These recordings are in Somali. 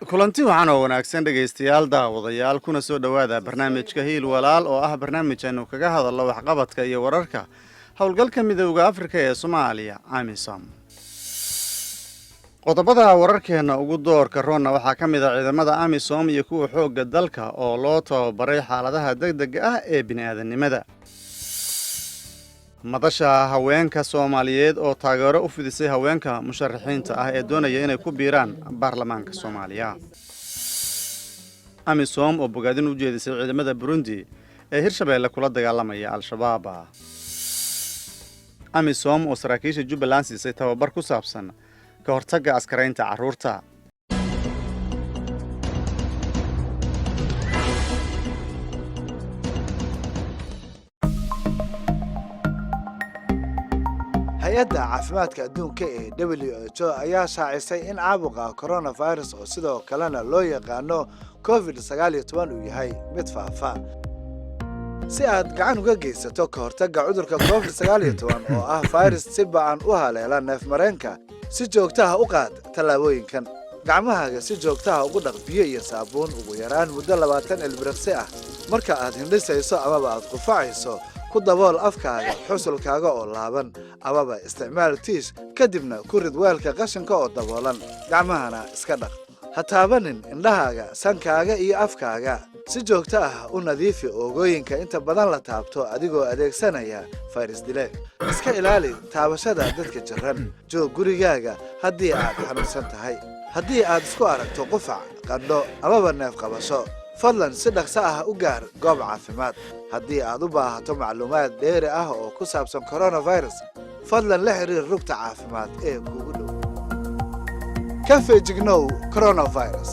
kulanti waxaan oo wanaagsan dhagaystayaal daawadayaal kuna soo dhawaada barnaamijka Hiil Walaal oo ah barnaamij aanu kaga hadalno waxqabadka iyo wararka howlgalka midowga Afrika ee Soomaaliya AMISOM. qodobada wararkeena ugu doorka roona waxaa ka mid ah ciidamada AMISOM iyo kuwa xoogga dalka oo loo tababaray xaaladaha degdega ah ee bini'aadanimada. madasha haweenka Soomaaliyeed oo taageero u fidisay haweenka musharaxiinta ah ee doonaya inay ku biiraan baarlamaanka Soomaaliya. AMISOM oo bogaadin u jeedisay ciidamada Burundi ee Hirshabeelle kula dagaalamaya Al-Shabaab. AMISOM oo saraakiisha Jubbaland siisay tababar ku saabsan ka hortagga askaraynta carruurta. hay-adda caafimaadka adduunka ee WHO ayaa shaacisay in caabuqa coronavirus oo sidoo kalena loo yaqaano COVID-19 uu yahay mid faafa. si aad gacan uga geysato ka hortagga cudurka COVID-19 oo ah virus si ba'an u haleela neefmareenka, si joogto ah u qaad tallaabooyinkan. gacmahaaga si joogto ah ugu dhaq biyo iyo saabuun ugu yaraan muddo 20 ilbiriqsi ah. marka aad hindhisayso amaba aad qufacayso, ku dabool afkaaga xusulkaaga oo laaban amaba isticmaal tiish, kadibna ku rid weelka qashinka oo daboolan. gacmahana iska dhaq. ha taabanin indhahaaga, sankaaga iyo afkaaga. si joogto ah u nadiifi oogooyinka inta badan la taabto adigoo adeegsanaya fayras dile. iska ilaali taabashada dadka jiran. joog gurigaaga haddii aad xanuunsan tahay. haddii aad isku aragto qufac, qandho amaba neef qabasho, fadlan si dhaqso ah u gaar goob caafimaad. haddii aad u baahato macluumaad dheeri ah oo ku saabsan coronavirus, fadlan la xiriir rugta caafimaad ee kuugu dhow. ka feejignow coronavirus.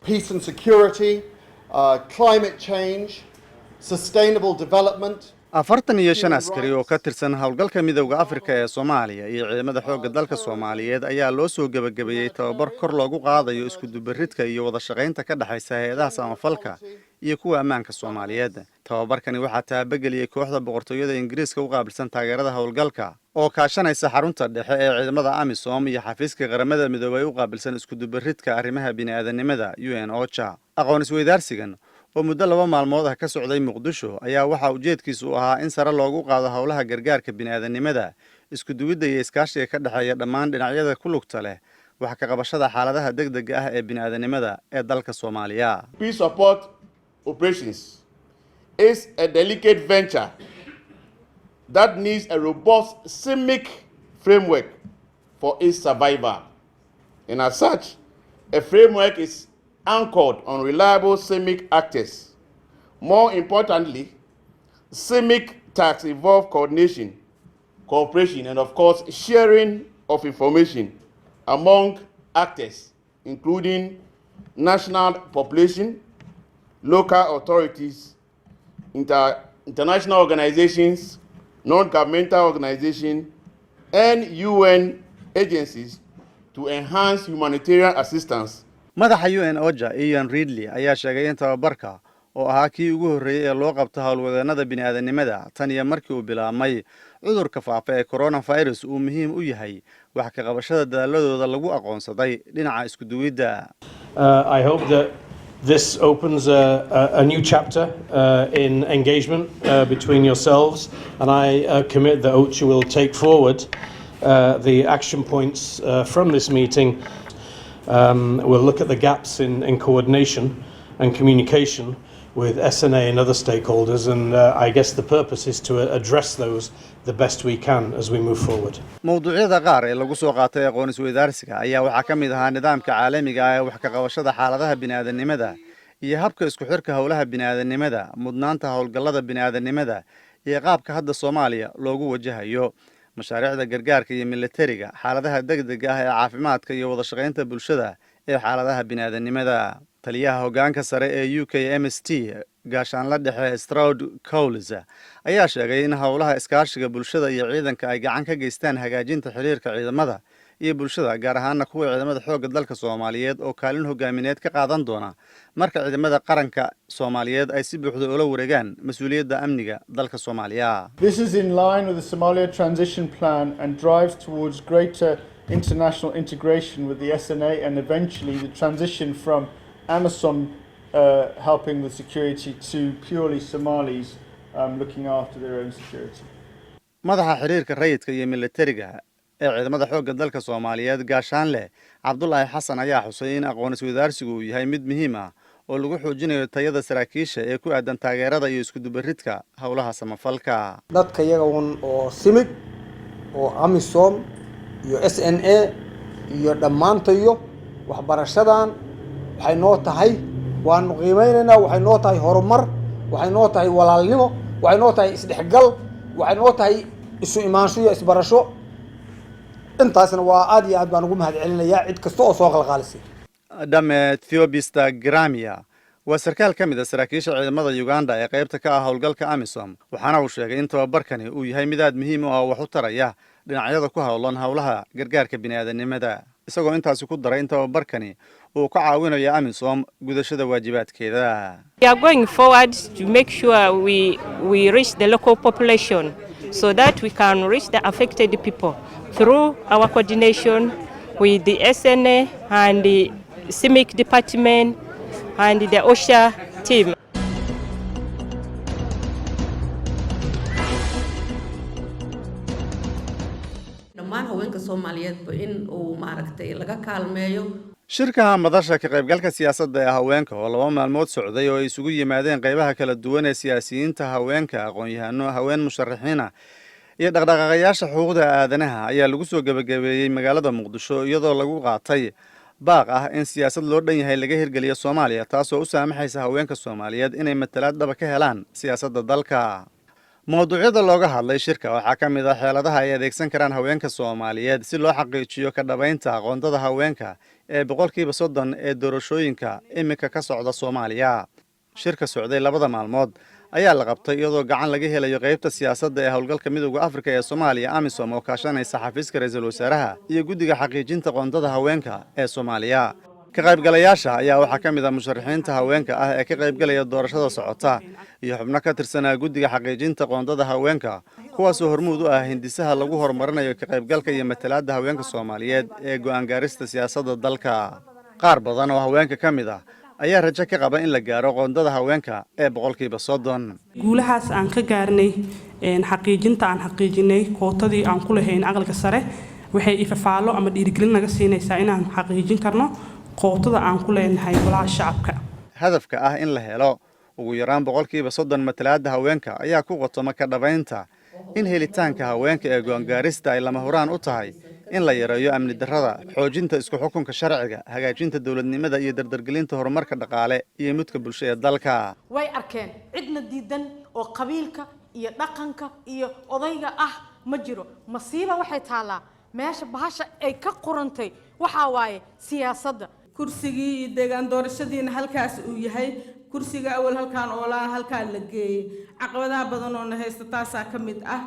Peace and security, climate change, sustainable development. 45 askari oo ka tirsan howlgalka midowga Afrika ee Soomaaliya iyo ciidamada xoogga dalka Soomaaliyeed ayaa loo soo gabagabeeyay tababar kor loogu qaadayo isku dubaridka iyo wada shaqaynta ka dhaxaysa hay'adaha samafalka iyo kuwa ammaanka Soomaaliyeed. tababarkani waxaa taabageliyay kooxda boqortooyada Ingiriiska u qaabilsan taageerada howlgalka oo kaashanaysa xarunta dhexe ee ciidamada AMISOM iyo xafiiska qaramada midoobay u qaabilsan isku dubaridka arrimaha bini'aadanimada UNOCHA. aqoon isweydaarsigan oo muddo 2 maalmood ah ka socday Muqdisho ayaa waxa ujeedkiisu ahaa in sare loogu qaado howlaha gargaarka bini'aadanimada, isku duwidda iyo iskaashiga ka dhaxeeya dhammaan dhinacyada ku lugta leh wax ka qabashada xaaladaha degdega ah ee bini'aadanimada ee dalka Soomaaliya. Peace support operations is a delicate venture that needs a robust CIMIC framework for its survival. And as such, a framework is anchored on reliable CIMIC actors. More importantly, CIMIC tasks involve coordination, cooperation, and of course, sharing of information among actors, including national population, local authorities, international organizations, non-governmental organizations, and UN agencies to enhance humanitarian assistance. madaxa UNOCHA Ian Ridley ayaa sheegay in tababarka oo ahaa kii ugu horreeyay ee loo qabto howlwadeennada bini'aadanimada tan iyo markii uu bilaabmay cudurka faafa ee coronavirus uu muhiim u yahay wax ka qabashada dadaaladooda lagu aqoonsaday dhinaca isku duwidda. I hope that this opens a new chapter in engagement between yourselves, and I commit that OCHA will take forward the action points from this meeting. We'll look at the gaps in coordination and communication with SNA and other stakeholders, and I guess the purpose is to address those the best we can as we move forward. mawduucyada qaar ee lagu soo qaatay aqoon isweydaarsiga ayaa waxaa ka mid ahaa nidaamka caalamiga ah ee wax ka qabashada xaaladaha bini'aadanimada iyo habka isku xirka howlaha bini'aadanimada, mudnaanta howlgallada bini'aadanimada iyo qaabka hadda Soomaaliya loogu wajahayo mashaariicda gargaarka iyo militariga, xaaladaha degdega ah ee caafimaadka iyo wada shaqaynta bulshada ee xaaladaha bini'aadanimada. taliyaha hoggaanka sare ee UKMST gaashaanla dhexe Stroud Cowles ayaa sheegay in howlaha iskaashiga bulshada iyo ciidanka ay gacan ka geystaan hagaajinta xiriirka ciidamada iyo bulshada gaar ahaana kuwa ciidamada xoogga dalka Soomaaliyeed oo kaalin hogaamineed ka qaadan doona marka ciidamada qaranka Soomaaliyeed ay si buuxda ula wareegaan mas'uuliyadda amniga dalka Soomaaliya. This is in line with the Somalia transition plan and drives towards greater international integration with the SNA and eventually the transition from AMISOM helping with security to purely Somalis looking after their own security. madaxa xiriirka rayidka iyo militariga ee ciidamada xoogga dalka Soomaaliyeed gaashaanle Cabdullaahi Xasan ayaa xusay in aqoon isweydaarsigu uu yahay mid muhiim ah oo lagu xoojinayo tayada saraakiisha ee ku aadan taageerada iyo isku dubaridka howlaha samafalka. dadka iyaga oo simid oo AMISOM iyo SNA iyo dhammaantayo waxbarashadan waxay noo tahay waan qiimeynaa waxay noo tahay horumar waxay noo tahay walaalnimo waxay noo tahay isdhexgal waxay noo tahay isu imaansho iyo isbarasho intaasna waa aad iyo aad baan ugu mahadcelinayaa cid kasta oo soo qalqaalisay. Dame Theobista Gramia waa sarkaal ka mid ah saraakiisha ciidamada Uganda ee qaybta ka ah howlgalka AMISOM waxaana uu sheegay in tababarkani uu yahay mid aad muhiim u ah wax u taraya dhinacyada ku hawlan howlaha gargaarka bini'aadanimada isagoo intaasi ku daray in tababarkani uu ka caawinayo AMISOM gudashada waajibaadkeeda. We are going forward to make sure we reach the local population so that we can reach the affected people through our coordination with the SNA and the CIMIC department and the OSHA team. dhammaan haweenka Soomaaliyeed in uu maaragtay laga kaalmeeyo shirka madasha ka qaybgalka siyaasadda ee haweenka oo 2 maalmood socday oo ay isugu yimaadeen qaybaha kala duwan ee siyaasiyiinta haweenka aqoon-yahano haween musharaxiina iyo dhaqdhaqaaqayaasha xuquuqda aadanaha ayaa lagu soo gabagabeeyay magaalada Muqdisho iyadoo lagu qaatay baaq ah in siyaasad loo dhan yahay laga hirgeliyo Soomaaliya taasoo u saamaxaysa haweenka Soomaaliyeed inay matalaad dhab ka helaan siyaasadda dalka. mawduucyada looga hadlay shirka waxaa ka mid ah xeeladaha ay adeegsan karaan haweenka Soomaaliyeed si loo xaqiijiyo ka dhabaynta aqoontada haweenka ee 30% ee doorashooyinka imika ka socda Soomaaliya. shirka socday 2 maalmood ayaa la qabtay iyadoo gacan laga helayo qaybta siyaasadda ee howlgalka midowga Afrika ee Soomaaliya AMISOM oo kaashanaysa xafiiska ra'iisul wasaaraha iyo guddiga xaqiijinta aqoontada haweenka ee Soomaaliya. ka qaybgalayaasha ayaa waxaa ka mid ah musharaxiinta haweenka ah ee ka qaybgalaya doorashada socota iyo xubno ka tirsanaa guddiga xaqiijinta aqoontada haweenka kuwaasoo hormuud u ah hindisaha lagu horumarinayo ka qaybgalka iyo matalaadda haweenka Soomaaliyeed ee go'aan gaarista siyaasadda dalka. qaar badan oo haweenka ka mid ah ayaa rajo ka qaba in la gaaro aqoontada haweenka ee 30%. guulahaas aan ka gaarnay xaqiijinta aan xaqiijinay kootadii aan ku lahayn aqalka sare waxay ifafaalo ama dhiirigelin naga siinaysaa inaan xaqiijin karno kootada aan ku leenahay golaha shacabka. hadafka ah in la helo ugu yaraan 30% matalaadda haweenka ayaa ku qotoma ka dhabaynta in helitaanka haweenka ee go'aan gaarista ay lama huraan u tahay in la yareeyo amni darrada, xoojinta isku xukunka sharciga, hagaajinta dawladnimada iyo dardargelinta horumarka dhaqaale iyo midka bulshada ee dalka. way arkeen cidna diidan oo qabiilka iyo dhaqanka iyo odayga ah ma jiro. masiiba waxay taalaa meesha bahasha ay ka qorantay waxa waaye siyaasadda. kursigii iyo deegaan doorashadiina halkaas uu yahay kursiga awal halkaan oolaan halkaan la geeyay caqabadaha badan oo na haysta taasaa ka mid ah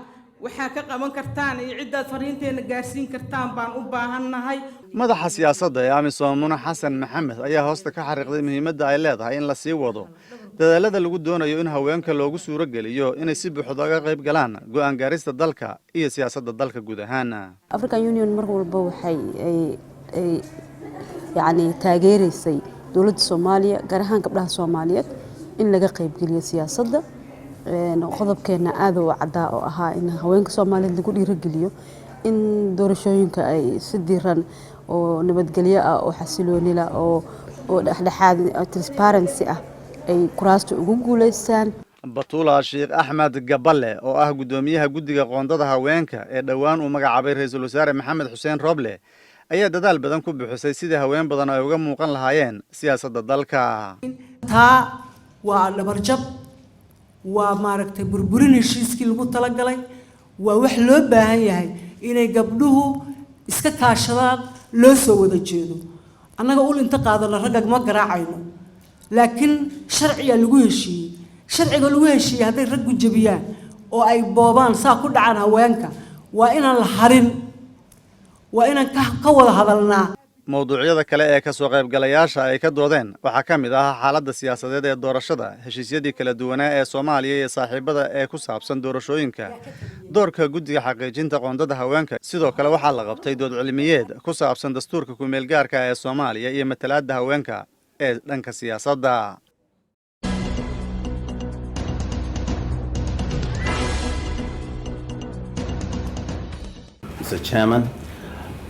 waxaa ka qaban kartaan iyo ciddaad fariinteena gaarsiin kartaan baan u baahannahay. madaxa siyaasadda ee AMISOM Muna Xasan Maxamed ayaa hoosta ka xariiqday muhiimadda ay leedahay in la sii wado dadaalada lagu doonayo in haweenka loogu suuro geliyo inay si buuxda uga qayb galaan go'aan gaarista dalka iyo siyaasadda dalka guud ahaan. African Union mar walba waxay يعني taageeraysay dawladda Soomaaliya gaar ahaan gabdhaha Soomaaliyeed in laga qayb geliyo siyaasadda qodobkeena aad u cadaa oo ahaa in haweenka Soomaaliyeed lagu dhiirigeliyo in doorashooyinka ay si diiran oo nabadgelyo ah oo xasilooni leh oo dhexdhexaad transparency ah ay kuraasta ugu guuleystaan. Batula Sheekh Ahmed Gaballe oo ah gudoomiyaha guddiga qoondada haweenka ee dhawaan uu magacaabay ra'iisul wasaare Maxamed Xuseen Roble ayaa dadaal badan ku bixisay sidii haween badan ay uga muuqan lahaayeen siyaasadda dalka. taa waa dhabarjab waa maaragtay burburin heshiiskii lagu talagalay waa wax loo baahan yahay inay gabdhuhu iska kaashadaan loo soo wada jeedo. annaga ul inta qaadana ragga ma garaacayno laakiin sharciga lagu heshiiyey sharciga lagu heshiiyey hadday raggu jabiyaan oo ay boobaan saa ku dhacaan haweenka waa inaan la harin waa inaan ka wada hadalnaa. mowduucyada kale ee ka soo qaybgalayaasha ay ka doodeen waxaa ka mid ah xaaladda siyaasadeed ee doorashada, heshiisyadii kala duwanaa ee Soomaaliya iyo saaxiibada ee ku saabsan doorashooyinka, doorka guddiga xaqiijinta qoondada haweenka. Sidoo kale waxaa la qabtay dood cilmiyeed ku saabsan dastuurka ku meel gaarka ee Soomaaliya iyo matalaadda haweenka ee dhanka siyaasadda. Mr. Chairman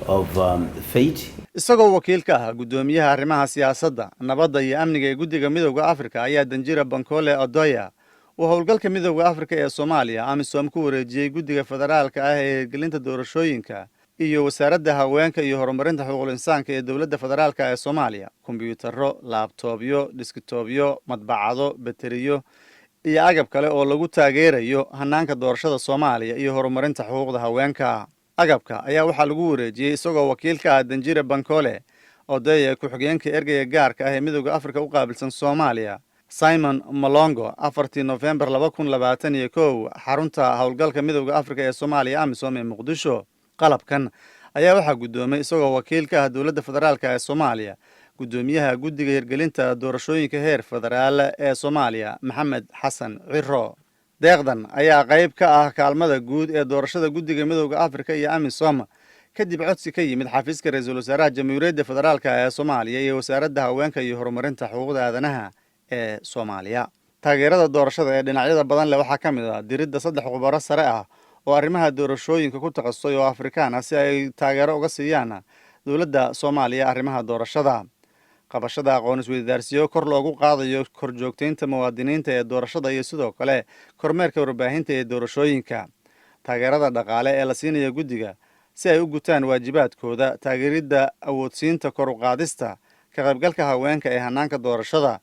of FATE. isagoo wakiil ka ah gudoomiyaha arrimaha siyaasadda, nabadda iyo amniga ee guddiga Midowga Afrika ayaa Danjira Bankole Odoya uu howlgalka Midowga Afrika ee Soomaaliya AMISOM ku wareejiyay guddiga federaalka ah ee hirgelinta doorashooyinka iyo wasaaradda haweenka iyo horumarinta xuquuqul insaanka ee dowladda federaalka ee Soomaaliya kombiyuutarro, laabtoobyo, diskitoobyo, madbacado, bateriyo iyo agab kale oo lagu taageerayo hanaanka doorashada Soomaaliya iyo horumarinta xuquuqda haweenka. agabka ayaa waxaa lagu wareejiyay isagoo wakiil ka ah Danjira Bankole Odoya ku-xigeenka ergeyga gaarka ah ee Midowga Afrika u qaabilsan Soomaaliya Simon Malongo 4 November 2021 xarunta howlgalka Midowga Afrika ee Soomaaliya AMISOM ee Muqdisho. qalabkan ayaa waxaa gudoomay isagoo wakiil ka ah dowladda federaalka ee Soomaaliya gudoomiyaha guddiga hirgelinta doorashooyinka heer federaal ee Soomaaliya Maxamed Xasan Ciro. deeqdan ayaa qayb ka ah kaalmada guud ee doorashada guddiga Midowga Afrika iyo AMISOM kadib codsi ka yimid xafiiska ra'iisul wasaaraha Jamhuuriyadda Federaalka ee Soomaaliya iyo wasaaradda haweenka iyo horumarinta xuquuqda aadanaha ee Soomaaliya. taageerada doorashada ee dhinacyada badan leh waxaa ka mid ah diridda 3 khubaro sare ah oo arrimaha doorashooyinka ku takhasusay oo Afrikaan ah si ay taageero uga siiyaan dowladda Soomaaliya arrimaha doorashada. qabashada aqoon isweydaarsiyo kor loogu qaadayo korjoogteynta muwaadiniinta ee doorashada iyo sidoo kale kormeerka warbaahinta ee doorashooyinka. taageerada dhaqaale ee la siinayo guddiga si ay u gutaan waajibaadkooda, taageeridda awoodsiinta kor u qaadista ka qaybgalka haweenka ee hanaanka doorashada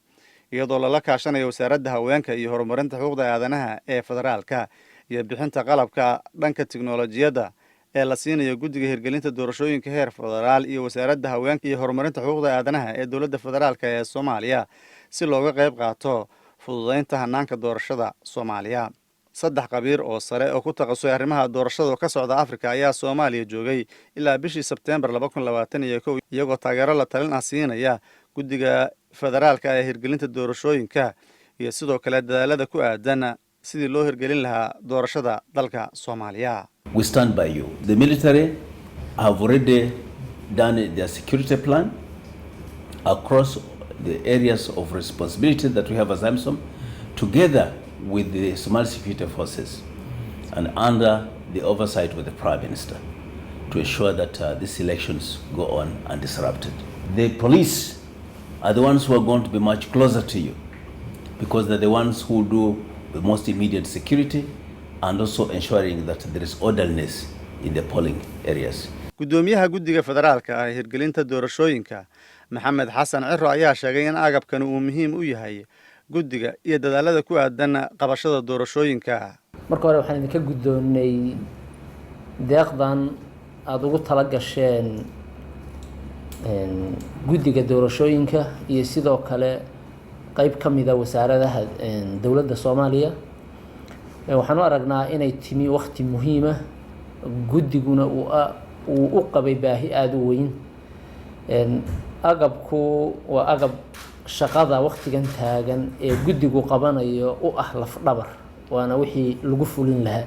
iyadoo lala kaashanayo wasaaradda haweenka iyo horumarinta xuquuqda aadanaha ee federaalka iyo bixinta qalabka dhanka tiknoolajiyadda ee la siinayo guddiga hirgelinta doorashooyinka heer federaal iyo wasaaradda haweenka iyo horumarinta xuquuqda aadanaha ee dowladda federaalka ee Soomaaliya si looga qayb qaato fududeynta hanaanka doorashada Soomaaliya. 3 qabiir oo sare oo ku takhasusay arrimaha doorashada ka socda Afrika ayaa Soomaaliya joogay ilaa bishii September 2021 iyagoo taageero la talin ah siinaya guddiga federaalka ee hirgelinta doorashooyinka iyo sidoo kale dadaalada ku aadan sidii loo hirgelin lahaa doorashada dalka Soomaaliya. We stand by you. The military have already done their security plan across the areas of responsibility that we have as AMISOM, together with the Somali security forces and under the oversight of the Prime Minister, to ensure that these elections go on undisrupted. The police are the ones who are going to be much closer to you because they're the ones who do the most immediate security and also ensuring that there is orderliness in the polling areas. gudoomiyaha guddiga federaalka ah ee hirgelinta doorashooyinka Maxamed Xasan Ciro ayaa sheegay in agabkan uu muhiim u yahay guddiga iyo dadaalada ku aadan qabashada doorashooyinka. marka hore waxaan idinka gudoonay deeqdan aad ugu tala gasheen guddiga doorashooyinka iyo sidoo kale qayb ka mid ah wasaaradaha dowladda Soomaaliya. waxaan u aragnaa inay timi waqti muhiim ah guddiguna uu u qabay baahi aad u weyn. agabku waa agab shaqada waqtigan taagan ee guddigu qabanayo u ah laf dhabar waana wixii lagu fulin lahaa.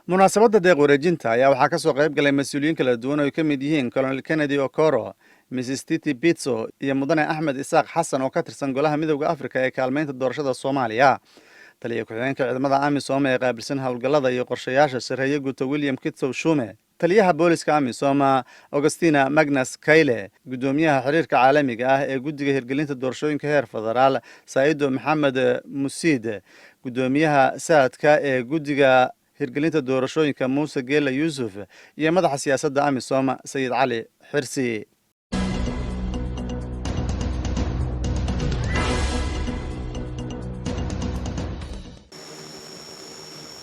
munaasabadda deeq wareejinta ayaa waxaa ka soo qayb galay mas'uuliyiin kala duwan oo ay ka mid yihiin Colonel Kennedy Okoro, Mrs. Titi Pitso iyo Mudane Axmed Isaaq Xasan oo ka tirsan golaha Midowga Afrika ee kaalmeynta doorashada Soomaaliya. taliye ku-xigeenka ciidamada AMISOM ee qaabilsan howlgallada iyo qorshayaasha sareeyo guuta William Kitsow Shume, taliyaha booliska AMISOM Augustina Magnus Kayle, gudoomiyaha xiriirka caalamiga ah ee guddiga hirgelinta doorashooyinka heer federaal Saido Maxamed Musiid, gudoomiyaha saadka ee guddiga hirgelinta doorashooyinka Muuse Geela Yuusuf iyo madaxa siyaasadda AMISOM Sayid Cali Xirsi.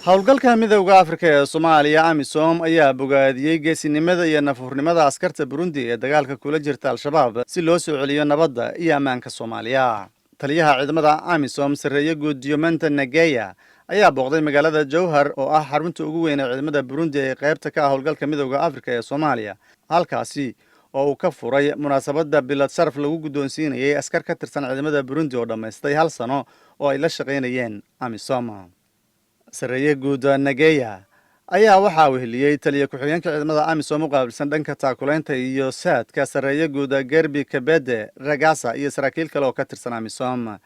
howlgalka Midowga Afrika ee Soomaaliya AMISOM ayaa bogaadiyay geesinimada iyo nafurnimada askarta Burundi ee dagaalka kula jirta Al-Shabaab si loo soo celiyo nabadda iyo ammaanka Soomaaliya. taliyaha ciidamada AMISOM sareeyo guud Diomanta Nageya ayaa booqday magaalada Jowhar oo ah xarunta ugu weyn ee ciidamada Burundi ee qaybta ka ah howlgalka Midowga Afrika ee Soomaaliya. halkaasi oo uu ka furay munaasabadda bilad sharaf lagu guddoonsiinayay askar ka tirsan ciidamada Burundi oo dhammaystay 1 sano oo ay la shaqaynayeen AMISOM. Sareeye guud Nageya ayaa waxaa weheliyey taliye ku-xigeenka ciidamada AMISOM u qaabilsan dhanka taakulaynta iyo saadka sareeye guud Gerbi Kabede Ragasa iyo saraakiil kale oo ka tirsan AMISOM.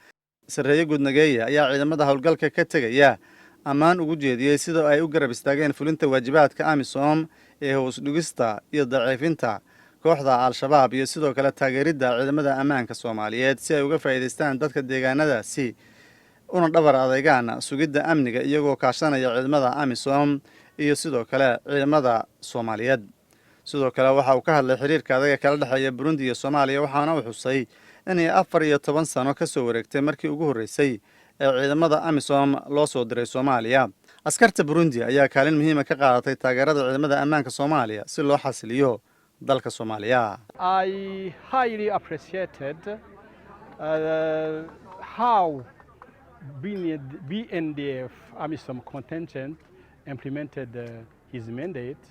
Sareeye guud Nageya ayaa ciidamada howlgalka ka tegaya ammaan ugu jeediyey sida ay u garab istaageen fulinta waajibaadka AMISOM ee hoos dhigista iyo daciifinta kooxda Al-Shabaab iyo sidoo kale taageeridda ciidamada ammaanka Soomaaliyeed si ay uga faa'iideystaan dadka deegaanadaasi una dhabar adeegaan sugidda amniga iyagoo kaashanaya ciidamada AMISOM iyo sidoo kale ciidamada Soomaaliyeed. Sidoo kale waxa uu ka hadlay xiriirka adag kala dhaxeeya Burundi iyo Soomaaliya waxaana uu xusay in 14 sano ka soo wareegtay markii ugu horeysay ee ciidamada AMISOM loo soo diray Soomaaliya. Askarta Burundi ayaa kaalin muhiim ah ka qaadatay taageerada ciidamada ammaanka Soomaaliya si loo xasiliyo dalka Soomaaliya. I highly appreciated how BNDF AMISOM contingent implemented his mandate,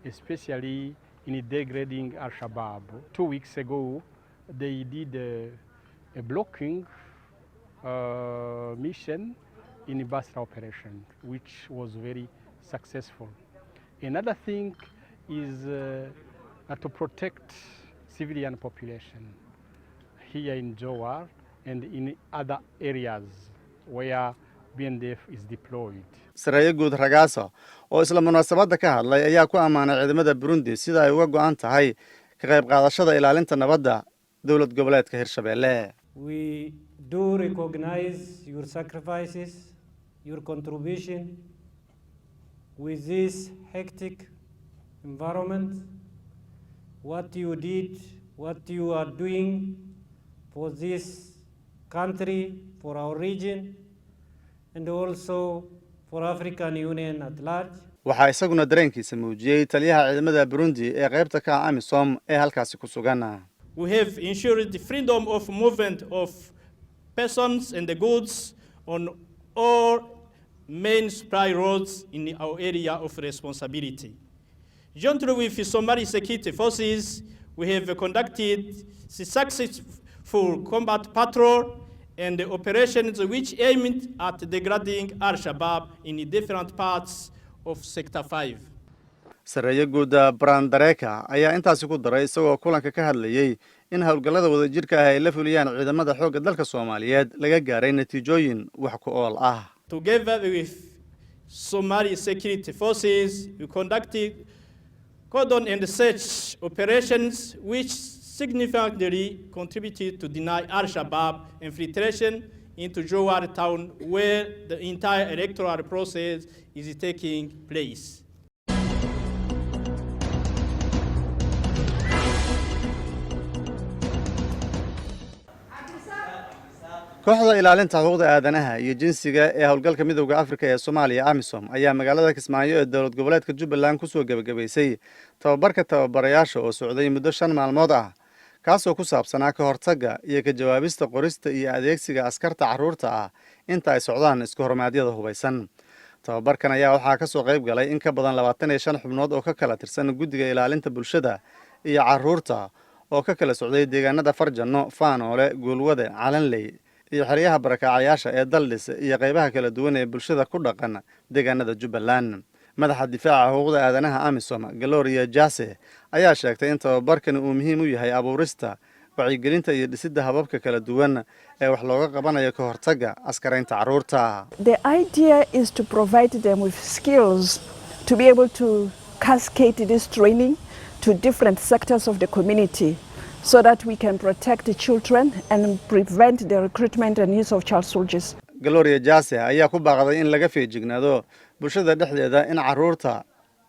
especially in degrading Al-Shabaab. 2 weeks ago, they did a blocking mission in the Basra operation, which was very successful. Another thing is to protect civilian population here in Jowar and in other areas where BNDF is deployed. Sareeye guud Ragasa oo isla munaasabadda ka hadlay ayaa ku amaanay ciidamada Burundi sida ay uga go'an tahay ka qayb qaadashada ilaalinta nabadda dowlad goboleedka Hirshabelle. We do recognize your sacrifices, your contribution with this hectic environment, what you did, what you are doing for this country, for our region, and also for African Union at large. Waxaa isaguna dareenkiisa muujiyay taliyaha ciidamada Burundi ee qaybta ka ah AMISOM ee halkaasi ku sugan. We have ensured the freedom of movement of persons and the goods on all main supply roads in our area of responsibility. Jointly with the Somali security forces, we have conducted the successful combat patrol and the operations which aimed at degrading Al-Shabaab in different parts of Sector 5. Sareeye guud Brandareka ayaa intaasi ku daray isagoo kulanka ka hadlayay in howlgallada wadajirka ah ay la fuliyaan ciidamada xoogga dalka Soomaaliyeed laga gaaray natiijooyin wax ku ool ah. Together with Somali security forces, we conducted cordon and search operations which significantly contributed to deny Al-Shabaab infiltration into Jowar town where the entire electoral process is taking place. Kooxda ilaalinta xuquuqda aadanaha iyo jinsiga ee howlgalka midowga Afrika ee Soomaaliya AMISOM ayaa magaalada Kismaayo ee dowlad goboleedka Jubbaland ku soo gabagabaysay tababarka tababarayaasha oo socday muddo 5 maalmood ah kaasoo ku saabsanaa ka hortagga iyo ka jawaabista qorista iyo adeegsiga askarta carruurta ah inta ay socdaan isku hormaadyada hubaysan. Tababarkan ayaa waxaa ka soo qayb galay in ka badan 25 xubnood oo ka kala tirsan guddiga ilaalinta bulshada iyo carruurta oo ka kala socday deegaanada Farjano, Faanoole, Guulwade, Calanley iyo xeryaha barakacayaasha ee Daldis iyo qaybaha kala duwan ee bulshada ku dhaqan deegaanada Jubbaland. Madaxa difaaca xuquuqda aadanaha AMISOM Gloria Jase ayaa sheegtay in tababarkan uu muhiim u yahay abuurista wacyigelinta iyo dhisidda hababka kala duwan ee wax looga qabanayo ka hortagga askaraynta carruurta. The idea is to provide them with skills to be able to cascade this training to different sectors of the community so that we can protect the children and prevent the recruitment and use of child soldiers. Gloria Jase ayaa ku baaqday in laga feejignaado bulshada dhexdeeda in carruurta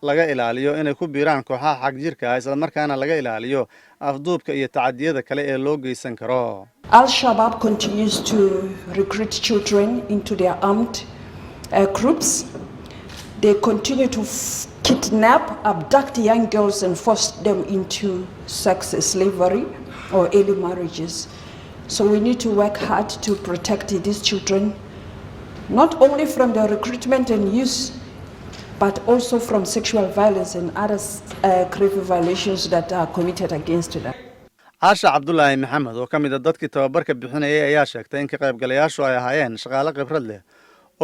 laga ilaaliyo inay ku biiraan kooxaha xagjirka ah isla markaana laga ilaaliyo afduubka iyo tacadiyada kale ee loo geysan karo. Al-Shabaab continues to recruit children into their armed groups. They continue to kidnap, abduct young girls and force them into sex slavery or early marriages. So we need to work hard to protect these children, not only from the recruitment and use, but also from sexual violence and other grave violations that are committed against them. caasha cabdulaahi maxamed oo ka mid a dadkii tababarka bixinayay ayaa sheegtay in ka qaybgalayaashu ay ahaayeen shaqaale khibrad leh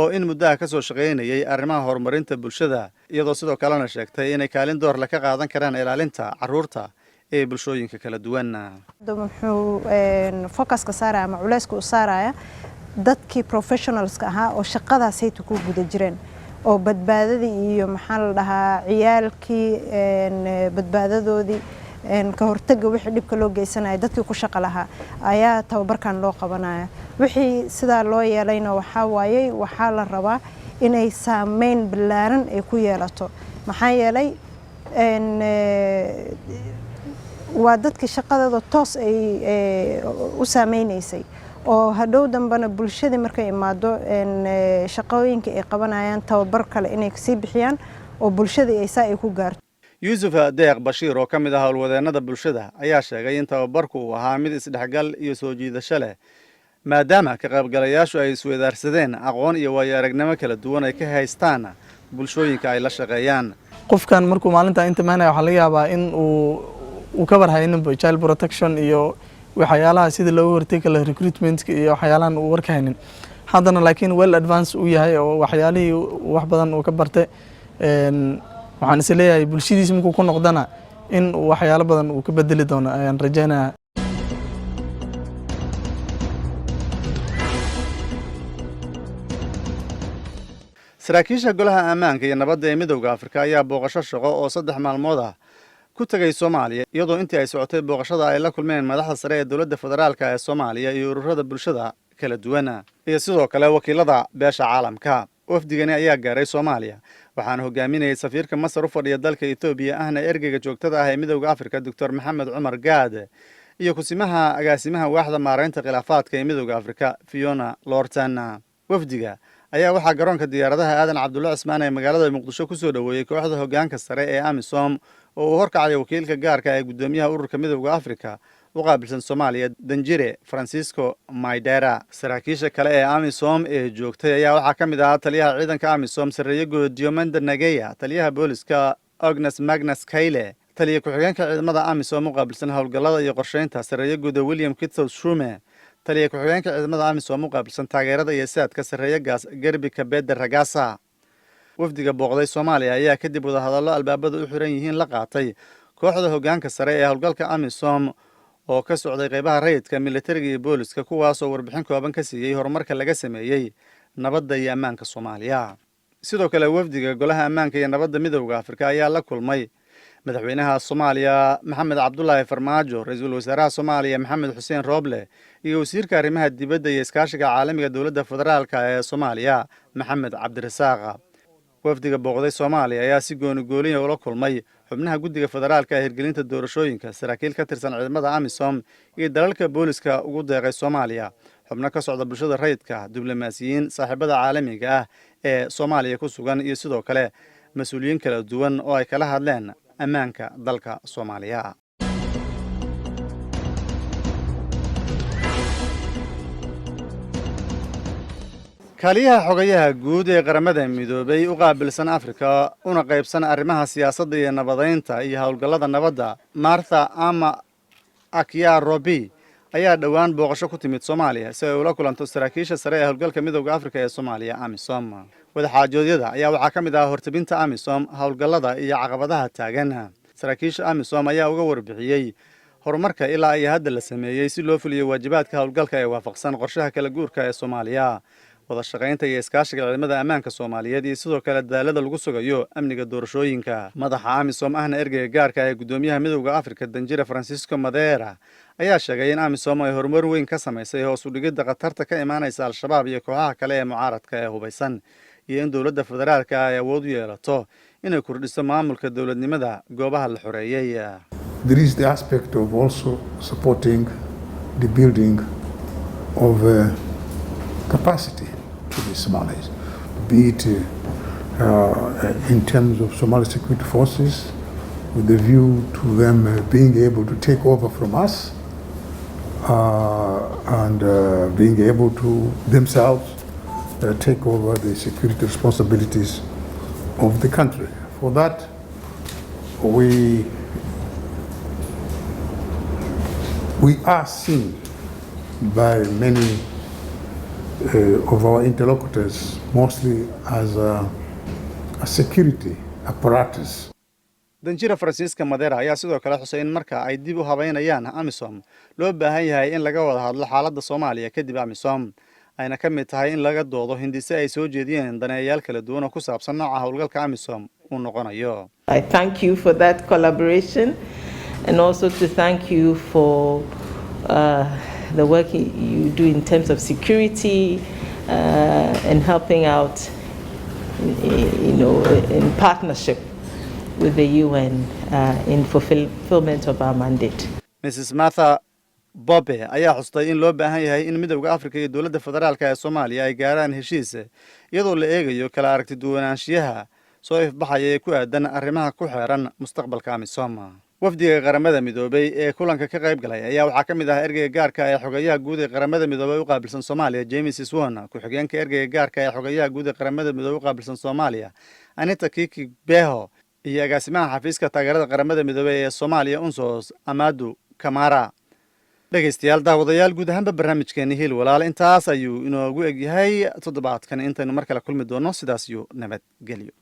oo in muddaha ka soo shaqaynayay arrimaha horumarinta bulshada iyadoo sidoo kalena sheegtay inay kaalin door leh ka qaadan karaan ilaalinta carruurta ee bulshooyinka kala duwan. wuxuu focuska saaraya ama culayska u saaraya dadkii professionalska ahaa oo shaqadaas haytu ku guda jireen oo badbaadadii iyo maxaa la dhahaa ciyaalkii badbaadadoodii ka hortagga wixii dhibka loo geysanaya dadkii ku shaqo lahaa ayaa tababarkan loo qabanaya. wixii sidaa loo yeelayna waxaa waaye waxaa la rabaa inay saameyn ballaaran ay ku yeelato maxaa yeelay waa dadkii shaqadooda toos ay u saameynaysay oo hadhow dambana bulshadii markay imaado shaqooyinka ay qabanayaan tababar kale inay sii bixiyaan oo bulshadii ay saa ay ku gaarto. yuusuf deeq bashiir oo ka mid ah howlwadeennada bulshada ayaa sheegay in tababarku uu ahaa mid isdhexgal iyo soo jiidasho leh maadaama ka qaybgalayaashu ay isweydaarsadeen aqoon iyo waayo aragnimo kala duwan ay ka haystaan bulshooyinka ay la shaqeeyaan. qofkan markuu maalinta inta maanaya waxaa laga yaabaa in uu ka warhayninba child protection iyo waxyaalaha sida looga hortegi karo recruitmentka iyo waxyaalahan uu warkahaynin haddana laakiin well advance uu yahay oo waxyaalihii wax badan uu ka bartay waxaan is leeyahay bulshadiisa markuu ku noqdana in waxyaalo badan uu ka bedeli doono ayaan rajaynayaa. saraakiisha golaha ammaanka iyo nabadda ee midowda afrika ayaa booqasho shaqo oo 3 maalmood ah ku tagay Soomaaliya iyadoo intii ay socotay booqashada ay la kulmeen madaxda sare ee dawladda federaalka ee Soomaaliya iyo ururada bulshada kala duwan iyo sidoo kale wakiilada beesha caalamka. wafdigani ayaa gaaray Soomaaliya waxaana hogaaminayay safiirka Masar u fadhiya dalka Itoobiya ahna ergeyga joogtada ah ee midowda Afrika Dr. Maxamed Cumar Gaade iyo kusimaha agaasimaha waaxda maareynta khilaafaadka ee midowda Afrika Fiona Lorton. wafdiga ayaa waxaa garoonka diyaaradaha aadan cabdulla cismaan ee magaalada muqdisho ku soo dhaweeyay kooxda hoggaanka sare ee AMISOM oo uu horkacay wakiilka gaarka ee gudoomiyaha ururka midowda Afrika u qaabilsan Soomaaliya Danjire Francisco Maidera. saraakiisha kale ee AMISOM ee joogtay ayaa waxaa ka mid ahaa taliyaha ciidanka AMISOM Sareeye Guud Diomanda Nageya, taliyaha booliska Agnes Magnus Kayle, taliya ku-xigeenka ciidamada AMISOM u qaabilsan howlgallada iyo qorsheynta Sareeye Guud William Kitsos Shume, taliya ku-xigeenka ciidamada AMISOM u qaabilsan taageerada iyo saadka Sareeye Gaas Garbi Kabeda Ragasa. wafdiga booqday Soomaaliya ayaa kadib wada hadallo albaabada u xiran yihiin la qaatay kooxda hoggaanka sare ee howlgalka AMISOM oo ka socday qaybaha rayidka militariga iyo booliska kuwaas oo warbixin kooban ka siiyey horumarka laga sameeyey nabadda iyo ammaanka Soomaaliya. sidoo kale wafdiga golaha ammaanka iyo nabadda midowda Afrika ayaa la kulmay madaxweynaha Soomaaliya Maxamed Cabdullaahi Farmaajo, ra'iisul wasaaraha Soomaaliya Maxamed Xuseen Rooble iyo wasiirka arrimaha dibadda iyo iskaashiga caalamiga dawladda federaalka ee Soomaaliya Maxamed Cabdirasaaq. wafdiga booqday Soomaaliya ayaa si gooni ula kulmay xubnaha guddiga federaalka ee hirgelinta doorashooyinka, saraakiil ka tirsan ciidamada AMISOM iyo dalalka booliska ugu deeqay Soomaaliya, xubno ka socda bulshada rayidka, diblomaasiyiin, saaxiibada caalamiga ah ee Soomaaliya ku sugan iyo sidoo kale mas'uuliyiin kala duwan oo ay kala hadleen ammaanka dalka Soomaaliya. kaliyaha xogayaha guud ee qaramada midoobay u qaabilsan Afrika una qaybsan arrimaha siyaasadda iyo nabadeynta iyo howlgallada nabadda Martha Ama Akyarobi ayaa dhowaan booqasho ku timid Soomaaliya si ay ula kulanto saraakiisha sare ee howlgalka midowda Afrika ee Soomaaliya AMISOM. wadaxaajoodyada ayaa waxaa ka mid ah hortabinta AMISOM howlgallada iyo caqabadaha taagan. saraakiisha AMISOM ayaa uga warbixiyey horumarka ilaa ay hadda la sameeyey si loo fuliyo waajibaadka howlgalka ee waafaqsan qorshaha kala guurka ee Soomaaliya, wada shaqaynta iyo iskaashiga ciidamada ammaanka Soomaaliyeed iyo sidoo kale dadaalada lagu sugayo amniga doorashooyinka. madaxa AMISOM ahna ergeyga gaarka ee gudoomiyaha midowda Afrika Danjire Francisco Madeira ayaa sheegay in AMISOM ay horumar weyn ka samaysay hoos u dhigidda khatarta ka imaanaysa al-shabaab iyo kooxaha kale ee mucaaradka ee hubeysan iyo in dawladda federaalka ay awood u yeelato inay kordhiso maamulka dawladnimada goobaha la xoreeyay. There is the aspect of also supporting the building of capacity to the Somalis, be it in terms of Somali security forces, with the view to them being able to take over from us and being able to themselves take over the security responsibilities of the country. For that, we are seen by many of our interlocutors mostly as a security apparatus. danjira Francisca Madera ayaa sidoo kale xusay in marka ay dib u habeynayaan AMISOM loo baahan yahay in laga wada hadlo xaaladda Soomaaliya kadib AMISOM ayna ka mid tahay in laga doodo hindise ay soo jeediyeen daneeyayaal kala duwan oo ku saabsan nooca hawlgalka AMISOM uu noqonayo. I thank you for that collaboration and also to thank you for the work you do in terms of security and helping out, in partnership with the UN in fulfillment of our mandate. Mrs. Martha Bobbe ayaa xustay in loo baahan yahay in Midowga Afrika iyo Dowladda Federaalka ee Soomaaliya ay gaaraan heshiis iyadoo la eegayo kala aragti duwanaanshiyaha soo ifbaxaya ee ku aadan arrimaha ku xeeran mustaqbalka AMISOM. wafdiga qaramada midoobay ee kulanka ka qayb galay ayaa waxaa ka mid ah ergeyga gaarka ee xogayaha guud ee qaramada midoobay u qaabilsan Soomaaliya James Swan, ku-xigeenka ergeyga gaarka ee xogayaha guud ee qaramada midoobay u qaabilsan Soomaaliya Anita Kiki Beho, iyo agaasimaha xafiiska taageerada qaramada midoobay ee Soomaaliya UNSOS Amadu Kamara. dhegeystayaal daawadayaal guud ahaanba barnaamijkeeni Hiil Walaal intaas ayuu inoogu egyahay toddobaadkan intaynu mar kale kulmi doono sidaas iyo nabadgelyo.